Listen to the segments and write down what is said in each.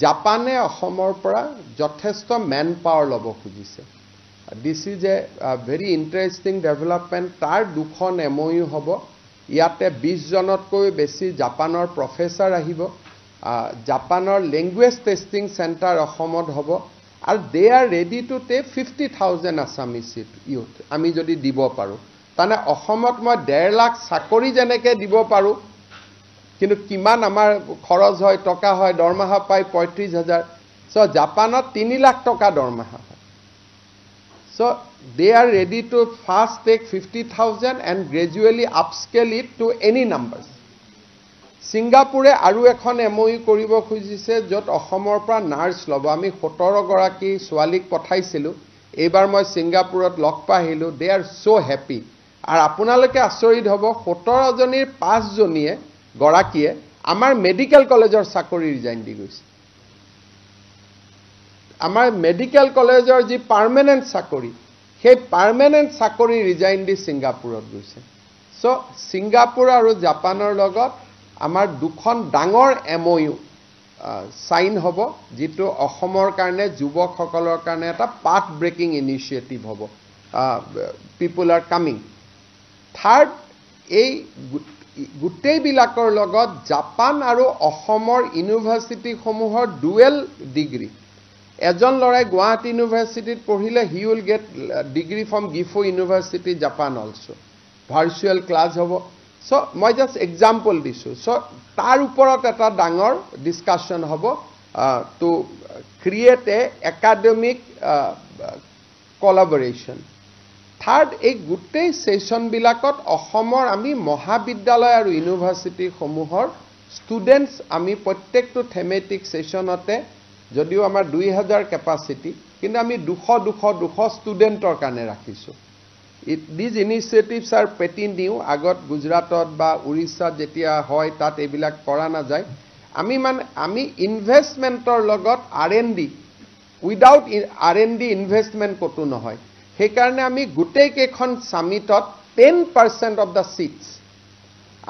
জাপানে অসমৰ পৰা যথেষ্ট মেন পাৱাৰ ল'ব খুজিছে this is a very interesting development তাৰ দুখন MOU হ'ব ইয়াতে 20 জনতকৈ বেছি জাপানৰ প্ৰফেছৰ আহিব জাপানৰ লেংগুৱেজ টেষ্টিং চেণ্টাৰ অসমত হ'ব আৰু they are ready to take 50,000 Assamese youth আমি যদি দিব পাৰোঁ তানে অসমত মই 1.5 লাখ চাকৰি যেনেকে দিব পাৰোঁ কিন্তু কিমান আমাৰ খৰচ হয় টকা হয় দৰমহা পাই 35,000 সো জাপানত 3 লাখ টকা দৰমহা হয় so they are ready to fast take 50,000 and gradually upscale it to any numbers সিঙ্গাপুৰে আৰু এখন MOU কৰিব খুজিছে যত অসমৰ পৰা নাৰ্ছ লব আমি 17 গৰাকী ছোৱালীক পঠাইছিলো এইবাৰ মই সিঙ্গাপুৰত লগ পাইলো they are so happy আৰু আপোনালোকে আচৰিত হ'ব 17 জনীৰ 5 জনীয়ে গৰাকীয়ে আমাৰ মেডিকেল কলেজৰ চাকৰি ৰিজাইন দি গৈছে আমাৰ মেডিকেল কলেজৰ যি পাৰ্মানেন্ট চাকৰি সেই পাৰ্মানেন্ট চাকৰি ৰিজাইন দি সিঙ্গাপুৰত গৈছে সো সিঙ্গাপুৰ আৰু জাপানৰ লগত আমাৰ দুখন ডাঙৰ MOU সাইন হ'ব যেটো অসমৰ কাৰণে যুৱকসকলৰ কাৰণে এটা পাথ ব্ৰেকিং ইনিচিয়েটিভ হ'ব পিপল আৰ কামিং থাৰ্ড এই গুটেই বিলাকৰ লগত জাপান আৰু অসমৰ ইউনিভাৰ্সিটি সমূহৰ ডুৱেল ডিগ্ৰী এজন লৰাই গুৱাহাটী ইউনিভাৰ্সিটিত পঢ়িলে he will get degree from Gifu university Japan also virtual class হ'ব সো মই জাস্ট এক্সাম্পল দিছো সো তাৰ ওপৰত এটা ডাঙৰ ডিসকাশন হ'ব to create a academic collaboration through এই গুটেই সেশন বিলাকত অসমৰ আমি মহাবিদ্যালয় আৰু ইউনিভাৰ্সিটি সমূহৰ ষ্টুডেন্টস আমি প্ৰত্যেকটো থেমেটিক সেশনতে যদিও আমাৰ 2000 ক্যাপাসিটি কিন্তু আমি 200 ষ্টুডেন্টৰ কাৰণে ৰাখিছো these initiatives are pretty new আগত গুজৰাটত বা উৰিষ্যাত যেতিয়া হয় তাত এবিলাক কৰা না যায় আমি ইনভেষ্টমেন্টৰ লগত R&D উইদাউট R&D ইনভেষ্টমেন্ট কতো নহয় সেই কাৰণে আমি গুটেই কেখন সামিটত 10% অফ দা সিটস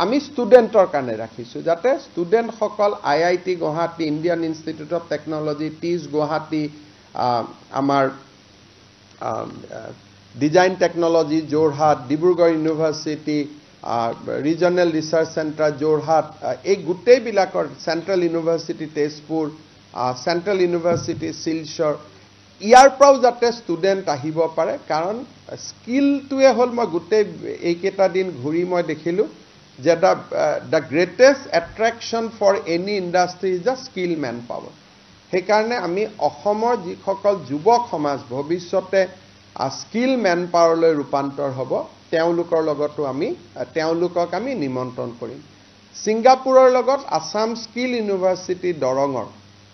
আমি ষ্টুডেন্টৰ কাৰণে ৰাখিছো যাতে ষ্টুডেন্ট সকল IIT Guwahati Indian Institute of Technology টিজ গুৱাহাটী আমাৰ design technology Jorhat Dibrugarh university regional research centre Jorhat এই গুটেই বিলাকৰ central university Tezpur central university Silchar ইয়াৰ পৰাও যাতে ষ্টুডেন্ট আহিব পাৰে কাৰণ স্কিলটোৱে হল মই গুটেই এইকেটা দিন ঘূৰি মই দেখিলো যে the greatest attraction for any industry is the skill manpower সেই কাৰণে আমি অসমৰ যিসকল যুৱক সমাজ ভৱিষ্যতে স্কিল ম্যানপাৱাৰলৈ ৰূপান্তৰ হ'ব তেওঁলোকৰ লগতো আমি তেওঁলোকক আমি নিমন্ত্ৰণ কৰিম সিঙ্গাপুৰৰ লগত আসাম স্কিল ইউনিভাৰ্সিটি দৰঙৰ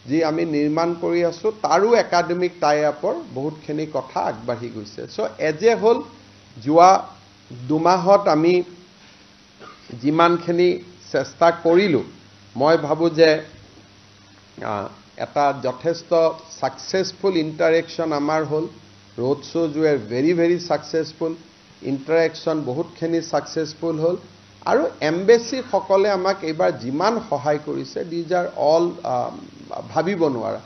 যি আমি নিৰ্মাণ কৰি আছো তাৰো একাডেমিক টাই আপৰ বহুতখিনি কথা আগবাঢ়ি গৈছে সো এজ এ হোল যোৱা দুমাহত আমি যিমানখিনি চেষ্টা কৰিলো মই ভাবো যে এটা যথেষ্ট সাকসেসফুল ইন্টাৰেকশন আমাৰ হল road shows were very successful interaction বহুতখিনি successful হল আৰু এমবেসি সকলে আমাক এবাৰ যিমান সহায় কৰিছে these are all ভাবিব নোৱাৰা